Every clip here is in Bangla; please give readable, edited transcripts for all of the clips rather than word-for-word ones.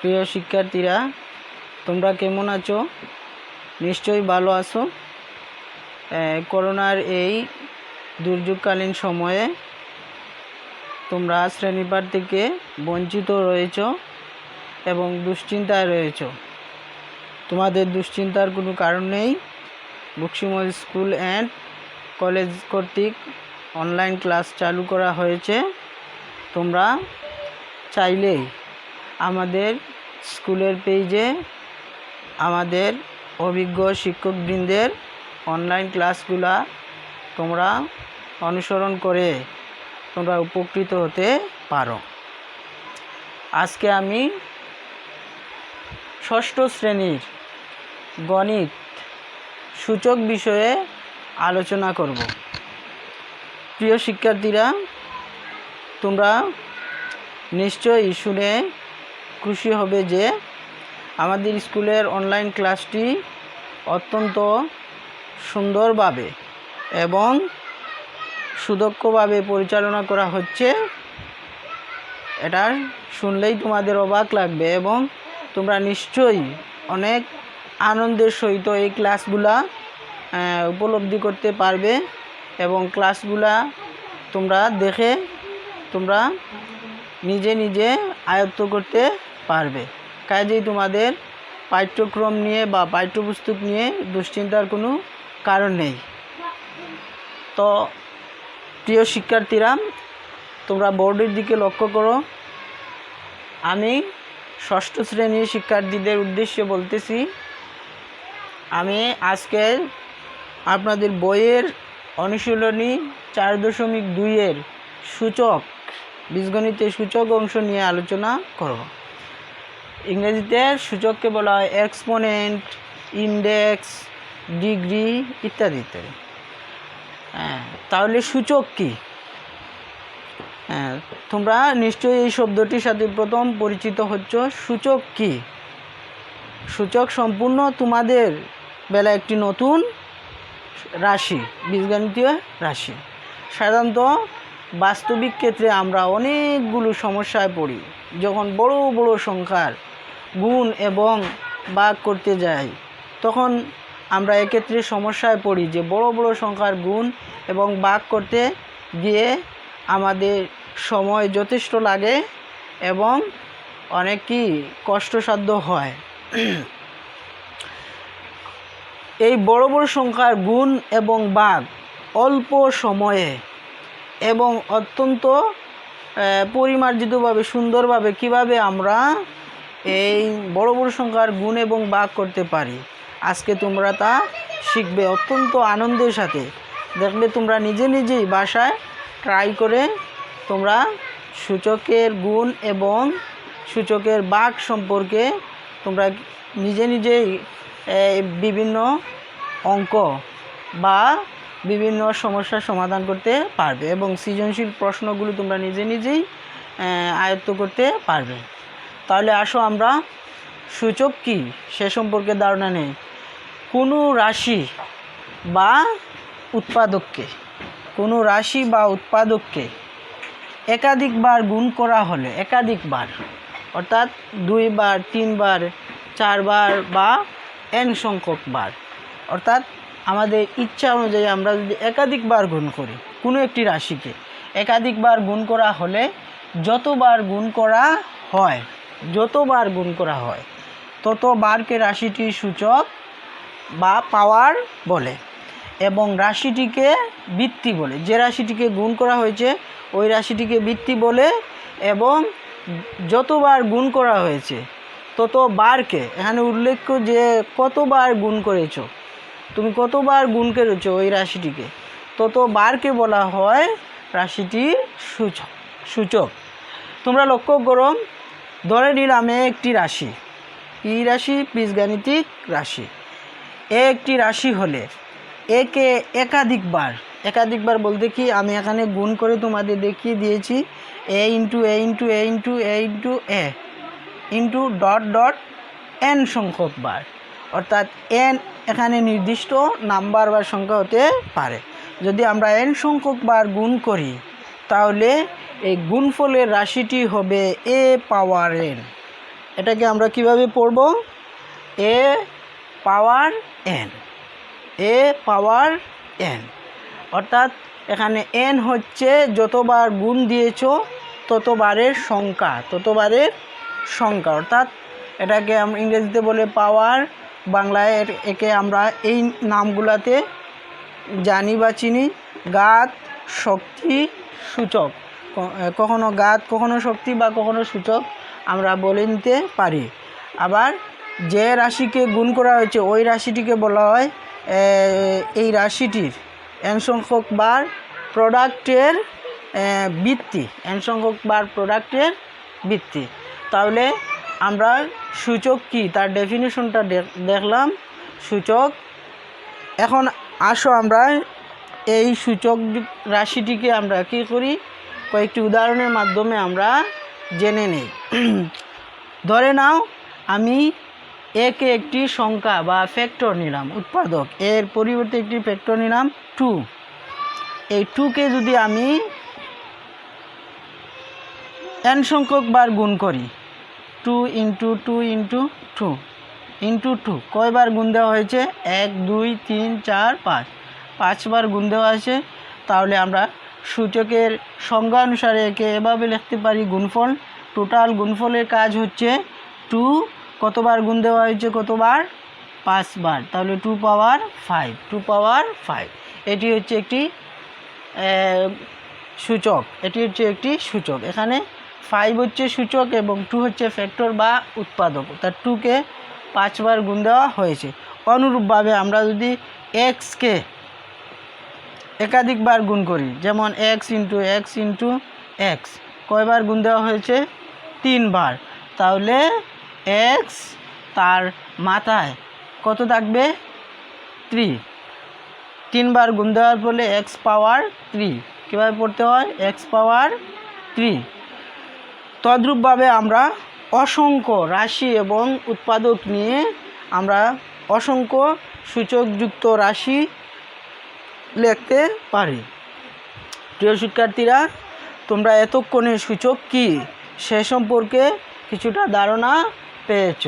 প্রিয় শিক্ষার্থীরা, তোমরা কেমন আছো? নিশ্চয়ই ভালো আছো। করোনার এই দুর্যোগকালীন সময়ে তোমরা শ্রেণীপাঠ থেকে বঞ্চিত রয়েছ এবং দুশ্চিন্তায় রয়েছ। তোমাদের দুশ্চিন্তার কোনো কারণ নেই। বক্সিমল স্কুল অ্যান্ড কলেজ কর্তৃক অনলাইন ক্লাস চালু করা হয়েছে। তোমরা চাইলেই আমাদের স্কুলের পেজে আমাদের অভিজ্ঞ শিক্ষকবৃন্দের অনলাইন ক্লাসগুলা তোমরা অনুসরণ করে তোমরা উপকৃত হতে পারো। আজকে আমি ষষ্ঠ শ্রেণীর গণিত সূচক বিষয়ে আলোচনা করব। প্রিয় শিক্ষার্থীরা, তোমরা নিশ্চয়ই শুনে খুশি হবে যে আমাদের স্কুলের অনলাইন ক্লাসটি অত্যন্ত সুন্দরভাবে এবং সুদক্ষভাবে পরিচালনা করা হচ্ছে। এটা শুনলেই তোমাদের অবাক লাগবে এবং তোমরা নিশ্চয়ই অনেক আনন্দের সহিত এই ক্লাসগুলা উপলব্ধি করতে পারবে এবং ক্লাসগুলা তোমরা দেখে তোমরা নিজে নিজে আয়ত্ত করতে পারবে। কাজেই তোমাদের পাঠ্যক্রম নিয়ে বা পাঠ্যপুস্তক নিয়ে দুশ্চিন্তার কোনো কারণ নেই। তো প্রিয় শিক্ষার্থীরা, তোমরা বোর্ডের দিকে লক্ষ্য করো। আমি ষষ্ঠ শ্রেণীর শিক্ষার্থীদের উদ্দেশ্যে বলতেছি, আমি আজকে আপনাদের বইয়ের অনুশীলনী 4.2 সূচক, বীজগণিতের সূচক অংশ নিয়ে আলোচনা করব। ইংরেজিতে সূচককে বলা হয় এক্সপোনেন্ট, ইন্ডেক্স, ডিগ্রি ইত্যাদি ইত্যাদি। তাহলে সূচক কি? তোমরা নিশ্চয়ই এই শব্দটির সাথে প্রথম পরিচিত হচ্ছ। সূচক কি? সূচক সম্পূর্ণ তোমাদের বেলা একটি নতুন রাশি, বীজগণিতীয় রাশি। সাধারণত বাস্তবিক ক্ষেত্রে আমরা অনেকগুলো সমস্যায় পড়ি যখন বড় বড় সংখ্যার গুণ এবং ভাগ করতে যাই। তখন আমরা এক্ষেত্রে সমস্যায় পড়ি যে বড় বড় সংখ্যার গুণ এবং ভাগ করতে গিয়ে আমাদের সময় যথেষ্ট লাগে এবং অনেকই কষ্টসাধ্য হয়। এই বড় বড় সংখ্যার গুণ এবং ভাগ অল্প সময়ে এবং অত্যন্ত পরিমার্জিতভাবে সুন্দরভাবে কিভাবে আমরা এই বড় বড় সংখ্যার গুণ এবং ভাগ করতে পারি, আজকে তোমরা তা শিখবে অত্যন্ত আনন্দের সাথে। দেখবে তোমরা নিজে নিজেই বাসায় ট্রাই করে তোমরা সূচকের গুণ এবং সূচকের ভাগ সম্পর্কে তোমরা নিজে নিজেই বিভিন্ন অঙ্ক বা বিভিন্ন সমস্যার সমাধান করতে পারবে এবং সৃজনশীল প্রশ্নগুলো তোমরা নিজে নিজেই আয়ত্ত করতে পারবে। তাহলে আসো আমরা সূচক কি সে সম্পর্কে ধারণা নেই। কোনো রাশি বা উৎপাদককে একাধিকবার গুণ করা হলে, একাধিকবার অর্থাৎ 2 বার, 3 বার, 4 বার বা n সংখ্যক বার, অর্থাৎ আমাদের ইচ্ছা অনুযায়ী আমরা যদি একাধিকবার গুণ করি কোনো একটি রাশিকে, একাধিকবার গুণ করা হলে যতবার গুণ করা হয় ততবারকে রাশিটির সূচক বা পাওয়ার বলে এবং রাশিটিকে বৃত্তি বলে। যে রাশিটিকে গুণ করা হয়েছে ওই রাশিটিকে বৃত্তি বলে এবং যতবার গুণ করা হয়েছে ততবারকে, এখানে উল্লেখ্য যে কতবার গুণ করেছো, তুমি কতবার গুণ করেছো ওই রাশিটিকে, ততবারকে বলা হয় রাশিটির সূচক। তোমরা লক্ষ্য করো, ধরে নিলাম একটি রাশি, এই রাশি বীজগাণিতিক রাশি। একটি রাশি হলে একে একাধিকবার বলতে কি, আমি এখানে গুণ করে তোমাদের দেখিয়ে দিয়েছি, a into a into a into a into a into dot dot n সংখ্যক বার, অর্থাৎ n এখানে নির্দিষ্ট নাম্বার বা সংখ্যা হতে পারে। যদি আমরা n সংখ্যক বার গুণ করি তাহলে এই গুণফলের রাশিটি হবে a পাওয়ার n। এটাকে আমরা কিভাবে পড়ব? এ পাওয়ার এন, এ পাওয়ার এন, অর্থাৎ এখানে এন হচ্ছে যতবার গুণ দিয়েছ ততবারের সংখ্যা, অর্থাৎ এটাকে আমরা ইংরেজিতে বলে পাওয়ার, বাংলায় একে আমরা এই নামগুলাতে জানি বা চিনি। ঘাত, শক্তি, সূচক, কখনো ঘাত, কখনো শক্তি বা কখনো সূচক আমরা বলে নিতে পারি। আবার যে রাশিকে গুণ করা হয়েছে ওই রাশিটিকে বলা হয় এই রাশিটির n সংখ্যক বার প্রোডাক্টের ভিত্তি, n সংখ্যক বার প্রোডাক্টের ভিত্তি। তাহলে আমরা সূচক কি তার ডেফিনেশনটা দেখলাম। সূচক, এখন আসো আমরা এই সূচক রাশিটিকে আমরা কী করি কয়েকটি উদাহরণের মাধ্যমে আমরা জেনে নেই। ধরে নাও আমি একে একটি সংখ্যা বা ফ্যাক্টর নিলাম, উৎপাদক, এর পরিবর্তে একটি ফ্যাক্টর নিলাম 2। এই 2কে যদি আমি n সংখ্যক বার গুণ করি, 2 ইন্টু 2 ইন্টু 2 ইন্টু 2, কয়বার গুণ দেওয়া হয়েছে? 1 2 3 4 5, 5 বার গুণ দেওয়া আছে। তাহলে আমরা সূচকের সংজ্ঞা অনুসারে একে এভাবে লিখতে পারি গুণফল। টোটাল গুণফলের কাজ হচ্ছে 2 কতবার গুণ দেওয়া হয়েছে, কতবার? 5 বার, তাহলে 2 পাওয়ার 5, 2 পাওয়ার 5। এটি হচ্ছে একটি সূচক, এটি হচ্ছে একটি সূচক। এখানে 5 হচ্ছে সূচক এবং 2 হচ্ছে ফ্যাক্টর বা উৎপাদক, অর্থাৎ 2কে 5 বার গুণ দেওয়া হয়েছে। অনুরূপভাবে আমরা যদি এক্সকে একাধিকবার গুণ করি, যেমন এক্স ইন্টু এক্স, কয়বার গুণ দেওয়া হয়েছে? 3 বার, তাহলে এক্স তার মাথায় কত থাকবে? 3। 3 বার গুণ দেওয়ার ফলে এক্স পাওয়ার 3, কীভাবে পড়তে হয়? এক্স পাওয়ার 3। তদ্রূপভাবে আমরা অসংখ্য রাশি এবং উৎপাদক নিয়ে আমরা অসংখ্য সূচকযুক্ত রাশি লিখতে পারি। প্রিয় শিক্ষার্থীরা, তোমরা এতক্ষণে সূচক কি সে সম্পর্কে কিছুটা ধারণা পেয়েছ।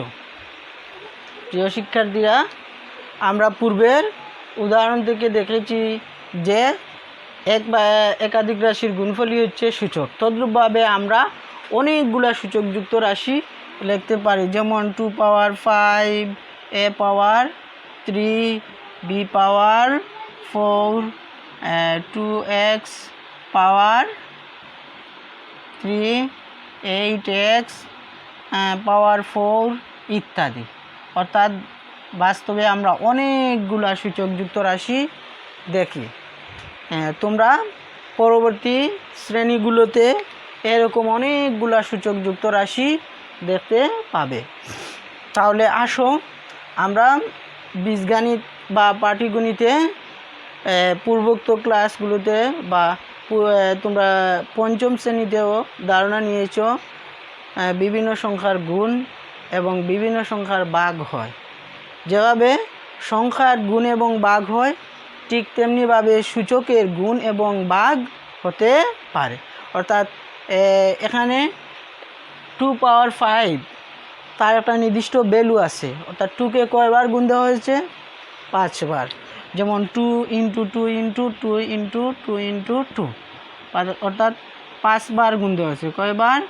প্রিয় শিক্ষার্থীরা, আমরা পূর্বের উদাহরণ থেকে দেখেছি যে এক বা একাধিক রাশির গুণফলই হচ্ছে সূচক। তদ্রূপভাবে আমরা অনেকগুলা সূচকযুক্ত রাশি লিখতে পারি, যেমন 2 পাওয়ার 5, a power 3, b power 4, 2x power 3, 8x পাওয়ার 4 ইত্যাদি। অর্থাৎ বাস্তবে আমরা অনেকগুলা সূচকযুক্ত রাশি দেখি। তোমরা পরবর্তী শ্রেণীগুলোতে এরকম অনেকগুলা সূচকযুক্ত রাশি দেখতে পাবে। তাহলে আসো আমরা বীজগণিত বা পাটিগণিতে পূর্বোক্ত ক্লাসগুলোতে বা তোমরা পঞ্চম শ্রেণীতেও ধারণা নিয়েছ বিভিন্ন সংখ্যার গুণ এবং বিভিন্ন সংখ্যার ভাগ হয়। যেভাবে সংখ্যার গুণ এবং ভাগ হয়, ঠিক তেমনিভাবে সূচকের গুণ এবং ভাগ হতে পারে। অর্থাৎ এখানে 2 পাওয়ার 5 তার একটা নির্দিষ্ট ভ্যালু আছে, অর্থাৎ 2কে কয়বার গুণ দেওয়া হয়েছে? 5 বার। যেমন 2 ইন্টু 2 ইন্টু 2 ইন্টু 2 ইন্টু 2, অর্থাৎ 5 বার গুণ দেওয়া হয়েছে। কয়বার?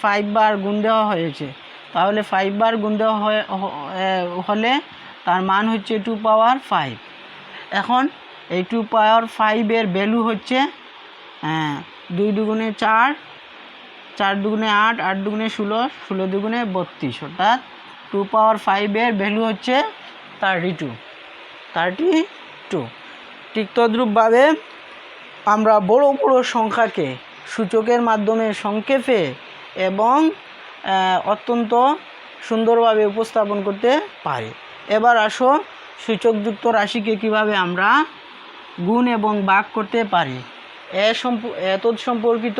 5 বার গুণ দেওয়া হয়েছে। তাহলে 5 বার গুণ দেওয়া হলে তার মান হচ্ছে 2 পাওয়ার 5। এখন এই 2 পাওয়ার 5-এর ভ্যালু হচ্ছে 2 দুগুণে 4, 4 দুগুণে 8, 8 দুগুণে 16, 16 দুগুণে 32, অর্থাৎ 2 পাওয়ার 5-এর ভ্যালু হচ্ছে 32। ঠিক তদ্রূপভাবে আমরা বড় বড় সংখ্যাকে সূচকের মাধ্যমে সংক্ষেপে এবং অত্যন্ত সুন্দরভাবে উপস্থাপন করতে পারি। এবার আসো সূচকযুক্ত রাশিকে কিভাবে আমরা গুণ এবং ভাগ করতে পারি এতদ সম্পর্কিত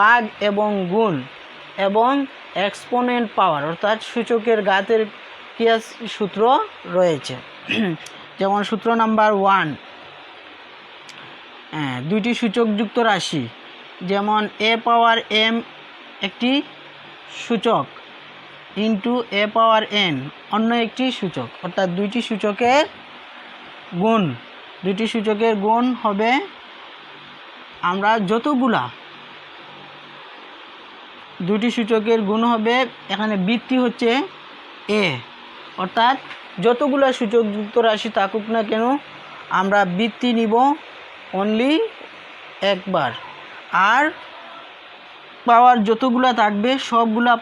ভাগ এবং গুণ এবং এক্সপোনেন্ট পাওয়ার, অর্থাৎ সূচকের ঘাতের কিয়াস সূত্র রয়েছে। যেমন সূত্র নাম্বার 1, দুইটি সূচকযুক্ত রাশি, যেমন a পাওয়ার m একটি সূচক ইন্টু এ পাওয়ার এন অন্য একটি সূচক, অর্থাৎ দুইটি সূচকের গুণ হবে আমরা যতগুলা দুটি সূচকের গুণ হবে, এখানে বৃত্তি হচ্ছে এ, অর্থাৎ যতগুলা সূচকযুক্ত রাশি থাকুক না কেন আমরা বৃত্তি নিব অনলি একবার, আর পাওয়ার যতগুলা থাকবে সবগুলা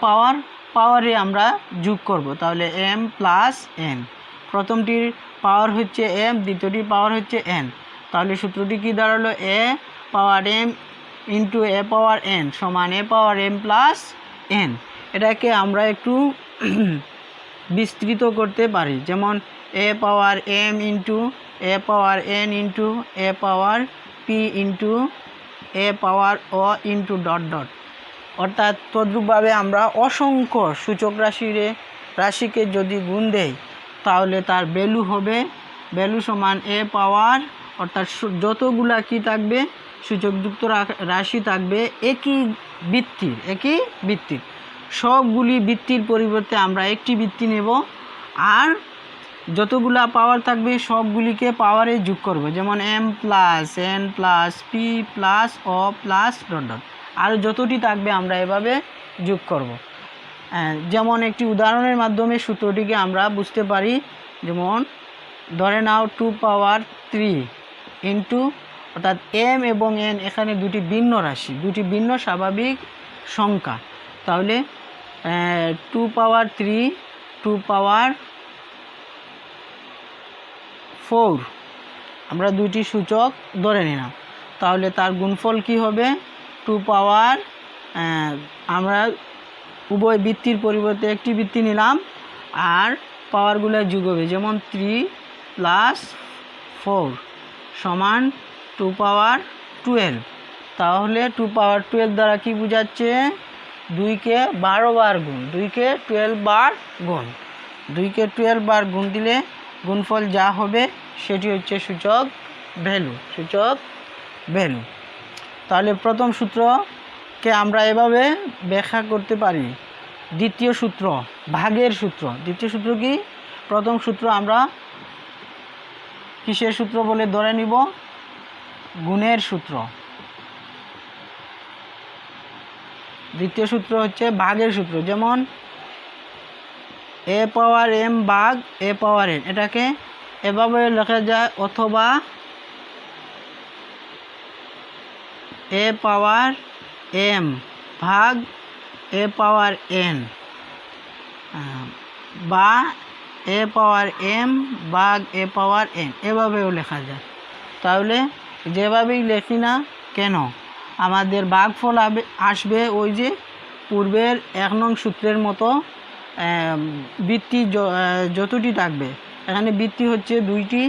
পাওয়ারে আমরা যোগ করব। তাহলে এম প্লাস এন, প্রথমটির পাওয়ার হচ্ছে এম, দ্বিতীয়টির পাওয়ার হচ্ছে এন। তাহলে সূত্রটি কি দাঁড়ালো? এ পাওয়ার এম ইন্টু এ পাওয়ার এন সমান এ পাওয়ার এম প্লাস এন। এটাকে আমরা একটু বিস্তৃত করতে পারি, যেমন এ পাওয়ার এম ইন্টু এ পাওয়ার এন ইন্টু এ পাওয়ার পি ইন্টু এ পাওয়ার ও ইন্টু ডট ডট। অর্থাৎ তদ্রূপভাবে আমরা অসংখ্য সূচক রাশিকে যদি গুণ দেই তাহলে তার ভ্যালু হবে ভ্যালু সমান এ পাওয়ার, অর্থাৎ যতগুলা কি থাকবে সূচকযুক্ত রাশি থাকবে একই বৃত্তির সবগুলি বৃত্তির পরিবর্তে আমরা একটি বৃত্তি নেব, আর যতগুলা পাওয়ার থাকবে সবগুলিকে পাওয়ারে যোগ করব, যেমন M plus N plus P plus O plus dot dot, আর যতটি থাকবে আমরা এভাবে যোগ করব। যেমন একটি উদাহরণের মাধ্যমে সূত্রটিকে আমরা বুঝতে পারি, যেমন ধরে নাও 2 পাওয়ার 3 ইন্টু, অর্থাৎ এম এবং এন এখানে দুটি ভিন্ন রাশি, দুটি ভিন্ন স্বাভাবিক সংখ্যা। তাহলে 2 পাওয়ার 3 2 পাওয়ার 4 আমরা দুইটি সূচক ধরে নিলাম, তাহলে তার গুণফল কি হবে? 2 পাওয়ার, আমরা উভয় বৃত্তির পরিবর্তে একটি বৃত্তি নিলাম আর পাওয়ারগুলো যোগ হবে, যেমন 3 প্লাস 4 সমান 2 পাওয়ার 12। তাহলে 2 পাওয়ার 12 দ্বারা কি বোঝাচ্ছে? 2কে 12 বার গুণ, 2কে 12 বার গুণ, 2কে 12 বার গুণ দিলে গুণফল যা হবে সেটি হচ্ছে সূচক ভ্যালু। তাহলে প্রথম সূত্রকে আমরা এভাবে ব্যাখ্যা করতে পারি। দ্বিতীয় সূত্র ভাগের সূত্র। দ্বিতীয় সূত্র কি? প্রথম সূত্র আমরা কিসের সূত্র বলে ধরে নিব? গুণের সূত্র। দ্বিতীয় সূত্র হচ্ছে ভাগের সূত্র, যেমন এ পাওয়ার এম ভাগ এ পাওয়ার এন, এটাকে এভাবে লেখা যায়, অথবা এ পাওয়ার এম ভাগ এ পাওয়ার এন, বা এ পাওয়ার এম ভাগ এ পাওয়ার এন, এভাবেও লেখা যায়। তাহলে যেভাবেই লেখি না কেন আমাদের ভাগফল আসবে ওই যে পূর্বের 1 নং সূত্রের মতো, বৃত্তি যতটি থাকবে। এখানে বৃত্তি হচ্ছে দুইটি,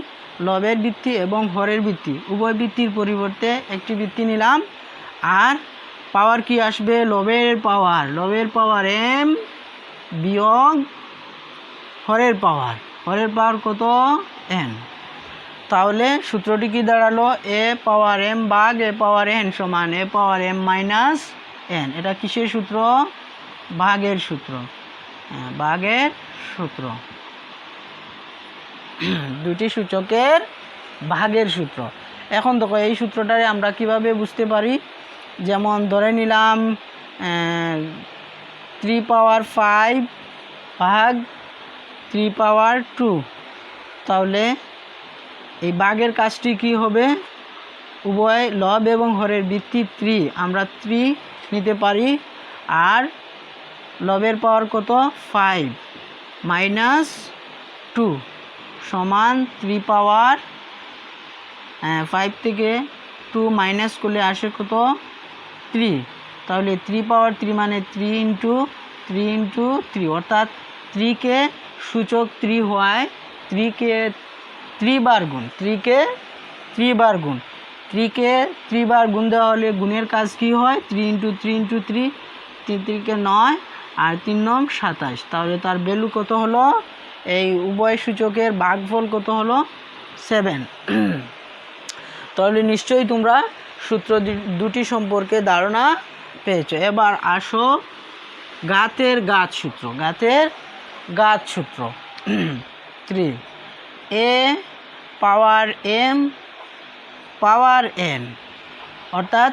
লবের বৃত্তি এবং হরের বৃত্তি। উভয় বৃত্তির পরিবর্তে একটি বৃত্তি নিলাম, আর পাওয়ার কি আসবে? লবের পাওয়ার এম বিয়োগ হরের পাওয়ার কত? এন। তাহলে সূত্রটি কি দাঁড়ালো? এ পাওয়ার এম ভাগ এ পাওয়ার এন সমান এ পাওয়ার এম মাইনাস এন। এটা কিসের সূত্র? ভাগের সূত্র। দুটি সূচকের ভাগের সূত্র। এখন দেখো এই সূত্রটারে আমরা কিভাবে বুঝতে পারি? যেমন ধরে নিলাম 3 পাওয়ার 5 ভাগ 3 পাওয়ার 2। তাহলে এই ভাগের কাজটি কি হবে? উভয় লব এবং হরের বৃত্তি 3, আমরা 3 নিতে পারি, আর লবের পাওয়ার কত? 5 মাইনাস 2 সমান 3 পাওয়ার, 5 থেকে 2 মাইনাস করলে আসে কত? 3। তাহলে 3 পাওয়ার 3 মানে 3 ইন্টু 3, অর্থাৎ 3কে সূচক 3 হওয়ায় 3কে 3 বার গুণ, 3কে 3 বার গুণ দেওয়া হলে গুণের কাজ কি হয়? 3 ইন্টু 3, 3কে 9 আর 3 9 27। তাহলে তার ভ্যালু কত হলো? এই উভয় সূচকের ভাগফল কত হলো? 7। তাহলে নিশ্চয়ই তোমরা সূত্র দুটি সম্পর্কে ধারণা পেয়েছো। এবার আসো ঘাতের ঘাত সূত্র, ঘাতের ঘাত সূত্র 3 a power m power n, অর্থাৎ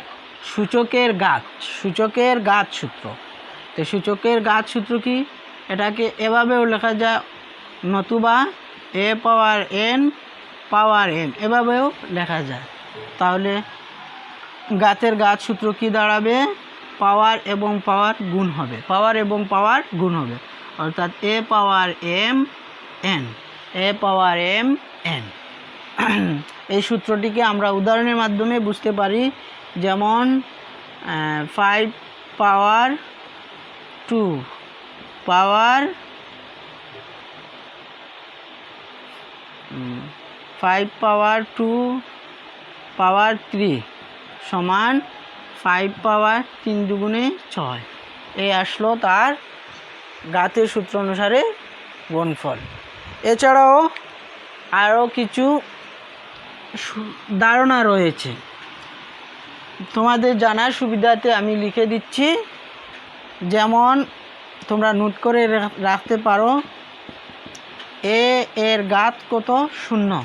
সূচকের ঘাত, সূচকের ঘাত সূত্র। তো সূচকের ঘাত সূত্র কি, এটাকে এভাবেও লেখা যায়, নতুবা a power n power m এভাবেও লেখা যায়। তাহলে ঘাতের ঘাত সূত্র কি দাঁড়াবে, পাওয়ার এবং পাওয়ার গুণ হবে, পাওয়ার এবং পাওয়ার গুণ হবে, অর্থাৎ a power m n, a power m n। এই সূত্রটিকে আমরা উদাহরণের মাধ্যমে বুঝতে পারি, যেমন 5 পাওয়ার 2 পাওয়ার 5 পাওয়ার 2 পাওয়ার 3 সমান 5 পাওয়ার 3 দুগুণে 6, এই আসলো তার ঘাতের সূত্র অনুসারে গুণফল। এছাড়াও আরও কিছু ধারণা রয়েছে, তোমাদের জানার সুবিধাতে আমি লিখে দিচ্ছি, যেমন তোমরা নোট করে রাখতে পারো। এ এর ঘাত কত, 0।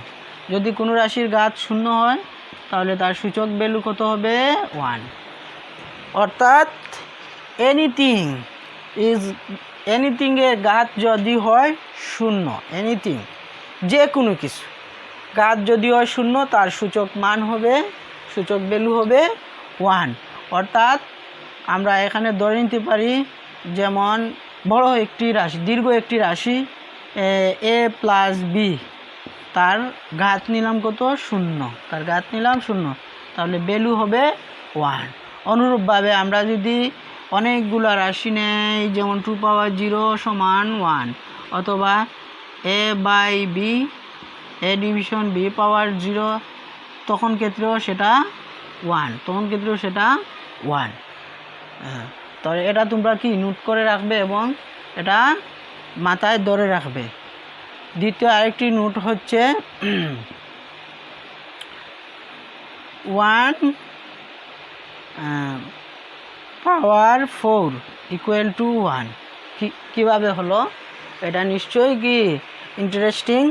যদি কোনো রাশির ঘাত 0 হয় তাহলে তার সূচক ভ্যালু কত হবে, 1। অর্থাৎ এনিথিং এর ঘাত যদি হয় 0, এনিথিং যে কোনো কিছু ঘাত যদি হয় 0, তার সূচক মান হবে, সূচক ভ্যালু হবে 1। অর্থাৎ আমরা এখানে ধরে নিতে পারি, যেমন বড় একটি রাশি, দীর্ঘ একটি রাশি a প্লাস বি, তার ঘাত নিলাম কত, 0, তার ঘাত নিলাম 0, তাহলে ভ্যালু হবে 1। অনুরূপভাবে আমরা যদি অনেকগুলো রাশি নেই, যেমন 2 পাওয়ার 0 সমান 1, অথবা a by b, a division b power 0, তখন ক্ষেত্রেও সেটা 1, তখন ক্ষেত্রেও সেটা 1। তাহলে এটা তোমরা কি নোট করে রাখবে এবং এটা মাথায় ধরে রাখবে। দ্বিতীয় আরেকটি নোট হচ্ছে 1 পাওয়ার 4 ইকুয়াল টু 1, কীভাবে হলো এটা, নিশ্চয়ই কি ইন্টারেস্টিং।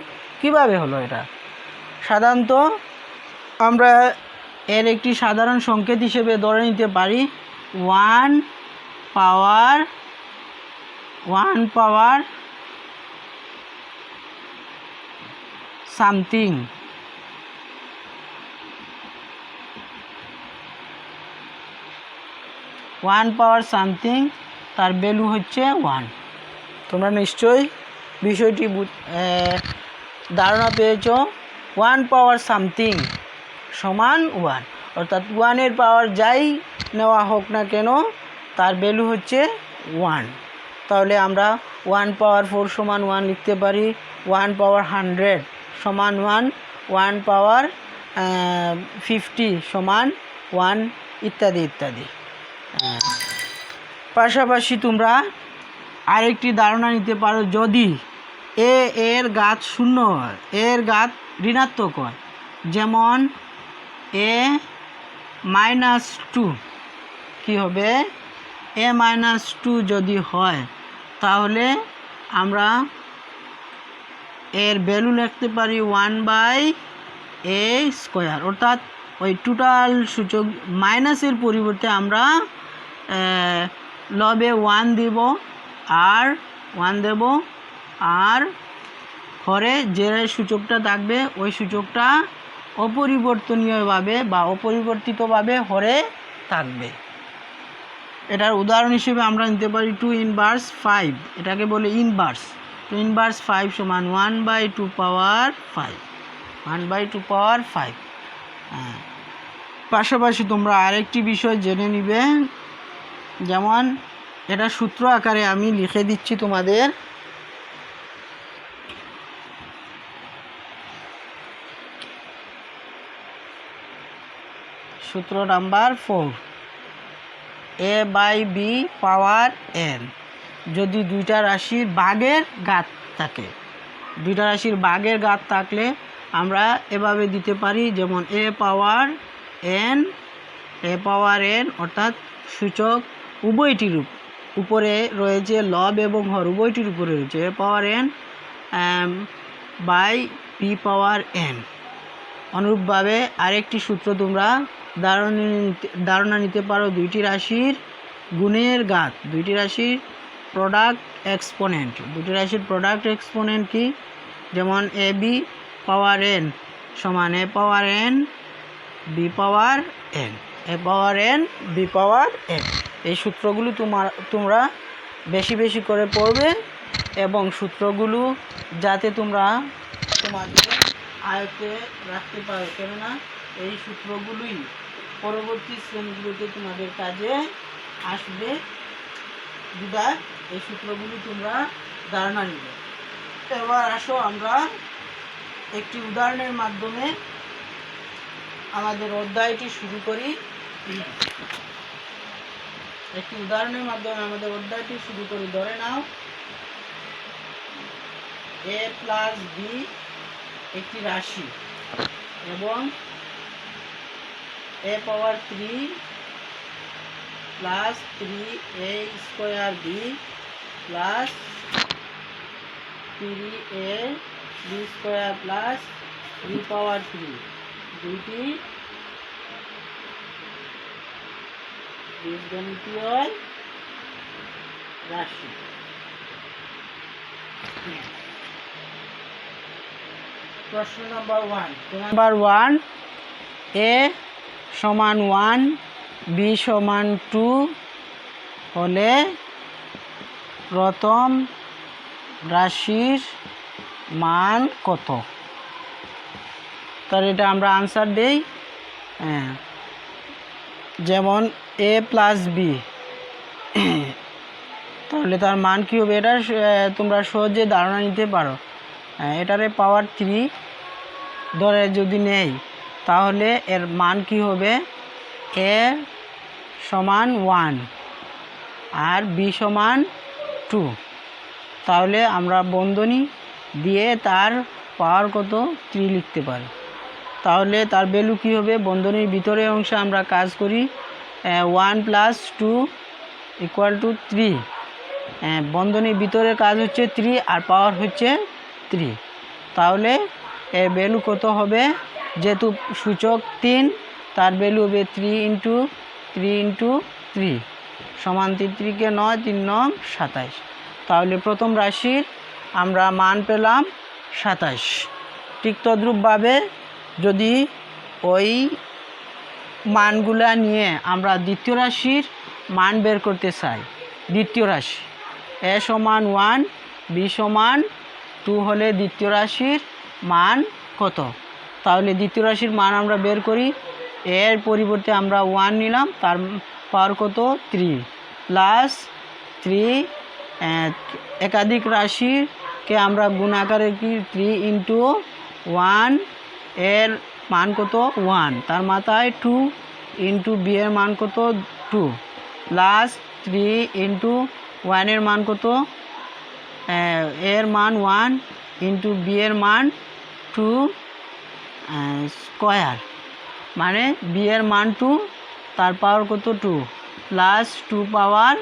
কিভাবে হলো এটা, সাধারণত আমরা এর একটি সাধারণ সংকেত হিসেবে ধরে নিতে পারি 1 পাওয়ার সামথিং, 1 পাওয়ার সামথিং, তার ভ্যালু হচ্ছে 1। তোমরা নিশ্চয়ই বিষয়টি ধারণা পেয়েছ। 1 পাওয়ার সামথিং সমান 1, অর্থাৎ 1 এর পাওয়ার যাই নেওয়া হোক না কেন তার ভ্যালু হচ্ছে 1। তাহলে আমরা 1 পাওয়ার 4 সমান 1 লিখতে পারি, 1 পাওয়ার 100 সমান 1, 1 পাওয়ার 50 সমান 1, ইত্যাদি ইত্যাদি। পাশাপাশি তোমরা আরেকটি ধারণা নিতে পারো, যদি এ এর ঘাত 0 হয়, এর ঘাত ঋণাত্মক হয়, যেমন a মাইনাস 2, কী হবে, a মাইনাস 2 যদি হয় তাহলে আমরা এর ভ্যালু লিখতে পারি 1/a², অর্থাৎ ওই টোটাল সূচক মাইনাসের পরিবর্তে আমরা লবে 1 দেব, আর 1 দেব, আর হরে যে সূচকটা থাকবে ওই সূচকটা অপরিবর্তনীয়ভাবে বা অপরিবর্তিতভাবে হরে থাকবে। এটার উদাহরণ হিসেবে আমরা নিতে পারি 2 ইনভার্স 5, এটাকে বলে ইনভার্স। 2 ইনভার্স 5 সমান 1/2 পাওয়ার 5, 1/2 পাওয়ার 5। পাশাপাশি তোমরা আরেকটি বিষয় জেনে নিবে, যেমন এটা সূত্র আকারে আমি লিখে দিচ্ছি তোমাদের। সূত্র নাম্বার 4, a/b পাওয়ার n। যদি দুইটা রাশির ভাগের ঘাত থাকে, দুইটা রাশির ভাগের ঘাত থাকলে আমরা এভাবে দিতে পারি, যেমন a পাওয়ার n, অর্থাৎ সূচক উভয়টি রূপ, উপরে রয়েছে লব এবং হর উভয়টির উপরে রয়েছে a power n by p power n। অনুরূপভাবে আরেকটি সূত্র তোমরা ধারণা নিতে পারো, দুইটি রাশির গুণের ঘাত, দুইটি রাশির প্রোডাক্ট এক্সপোনেন্ট। দুটি রাশির প্রোডাক্ট এক্সপোনেন্ট কি? যেমন এ বি পাওয়ার এন সমান এ পাওয়ার এন বি পাওয়ার এন, এ পাওয়ার এন বি পাওয়ার এন। এই সূত্রগুলো তোমরা বেশি বেশি করে পড়বে এবং সূত্রগুলো যাতে তোমরা তোমাদের আয়ত্তে রাখতে পারো, কেননা এই সূত্রগুলোই পরবর্তী শ্রেণীগুলোতে তোমাদের কাজে আসবে। বিধায় এই সূত্রগুলি তোমরা ধারণা নিবে। এবার আসো আমরা একটি উদাহরণের মাধ্যমে আমাদের অধ্যায়টি শুরু করি। একটি উদাহরণের মাধ্যমে আমাদের অধ্যায়টি শুরু করি। ধরে নাও a প্লাস বি একটি রাশি এবং a power 3 plus 3a square B plus 3a B square plus B power 3 দুইটি বীজগণিতীয় রাশি। প্রশ্ন নাম্বার 1 a সমান 1 b সমান 2 হলে প্রথম রাশির মান কত? তাহলে এটা আমরা আনসার দেই। যেমন a প্লাস বি, তাহলে তার মান কী হবে? এটা তোমরা সহজে ধারণা নিতে পারো। এটারে পাওয়ার 3 ধরে যদি নেই তাহলে এর মান কি হবে? a সমান 1 আর b সমান 2। তাহলে আমরা বন্ধনী দিয়ে তার পাওয়ার কত 3 লিখতে পারি। তাহলে তার ভ্যালু কী হবে? বন্ধনীর ভিতরের অংশে আমরা কাজ করি 1 প্লাস 2 ইকুয়াল টু 3। বন্ধনীর ভিতরের কাজ হচ্ছে 3 আর পাওয়ার হচ্ছে 3। তাহলে এর ভ্যালু কত হবে? যেহেতু সূচক 3, তার ভ্যালু হবে 3 ইন্টু 3 সমান 3 × 9 3 9 27। তাহলে প্রথম রাশির আমরা মান পেলাম 27। ঠিক তদ্রূপভাবে যদি ওই মানগুলা নিয়ে আমরা দ্বিতীয় রাশির মান বের করতে চাই, দ্বিতীয় রাশি a সমান 1 b সমান 2 হলে দ্বিতীয় রাশির মান কত? তাহলে দ্বিতীয় রাশির মান আমরা বের করি। এর পরিবর্তে আমরা 1 নিলাম, তার পাওয়ার কত 3 প্লাস 3 একাধিক রাশিকে আমরা গুণ আকারে কি 3 ইন্টু 1 এর মান কত 1, তার মাথায় 2 ইন্টু বি এর মান কত 2 প্লাস 3 ইন্টু 1 এর মান কত এর মান 1 ইন্টু বি এর মান 2 স্কোয়ার, মানে বি এর মান 2 তার পাওয়ার কত 2 প্লাস 2 পাওয়ার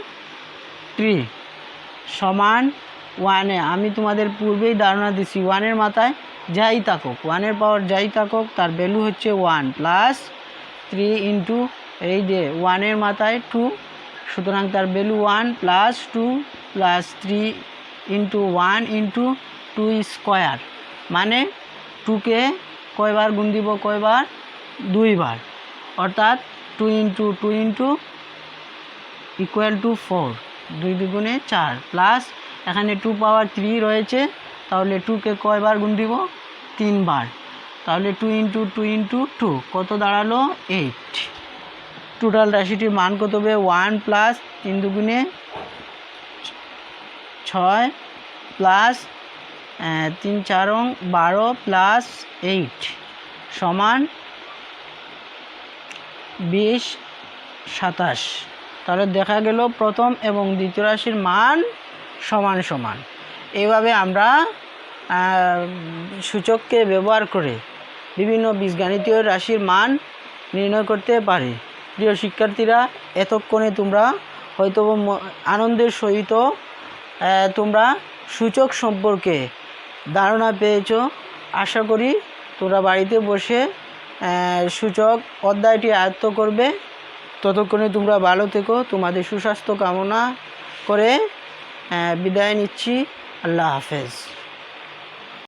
3 সমান 1। আমি তোমাদের পূর্বেই ধারণা দিছি 1 এর মাথায় যাই থাকুক, 1 এর পাওয়ার যাই থাকুক তার ভ্যালু হচ্ছে 1 প্লাস 3 ইন্টু এই যে 1 এর মাথায় 2, সুতরাং তার value 1 plus 2 plus 3 into 1 into 2 square, মানে 2কে কয়বার গুণ দিব? কয়বার? 2 বার, অর্থাৎ 2 ইন্টু ইকুয়াল টু 4, 2 দুগুণে 4 প্লাস এখানে 2 পাওয়ার 3 রয়েছে, তাহলে 2কে কয়বার গুণ দিব? 3 বার। তাহলে 2 ইন্টু 2 কত দাঁড়ালো? 8। টোটাল রাশিটির মান কত হবে? 1 প্লাস 3 দুগুণে 6 প্লাস 3 4 12 প্লাস 8 সমান 20 27। তাহলে দেখা গেল প্রথম এবং দ্বিতীয় রাশির মান সমান সমান। এইভাবে আমরা সূচককে ব্যবহার করে বিভিন্ন বীজগণিতীয় রাশির মান নির্ণয় করতে পারি। প্রিয় শিক্ষার্থীরা, এতক্ষণে তোমরা হয়তো আনন্দের সহিত তোমরা সূচক সম্পর্কে ধারণা পেয়েছো। আশা করি তোমরা বাড়িতে বসে সূচক অধ্যায়টি আয়ত্ত করবে। ততক্ষণে তোমরা ভালো থেকো। তোমাদের সুস্বাস্থ্য কামনা করে বিদায় নিচ্ছি। আল্লাহ হাফেজ।